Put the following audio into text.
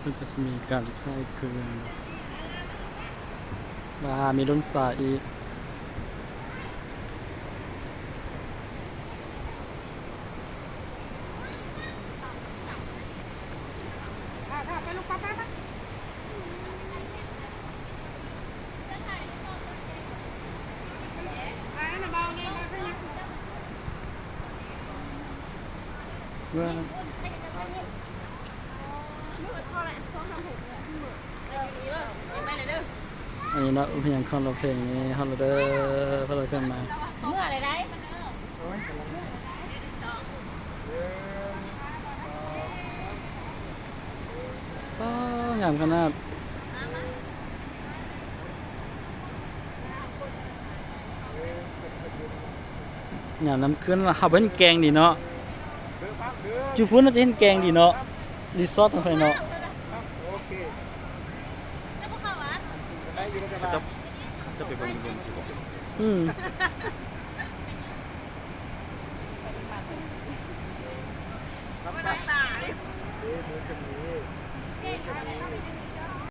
มันก็จะมีการค่ายเครื่องว่ามีรุ่นสายอีกไปลูกปั๊บไปเบาเนี่ยมาขึ้นว่าอันนี้เนาะเพลงคอนเราเพลงนี้ฮอลเดอร์พอเราขึ้นมาเมื่ออะไรได้ก็งามขนาดงามน้ำขึ้นว่าเขาเป็นแกงดีเนาะจูฟุ้นน่าจะเห็นแกงดีเนาะรีสอร์ททางไทยเนาะจะไปบนบนที่บอก อืม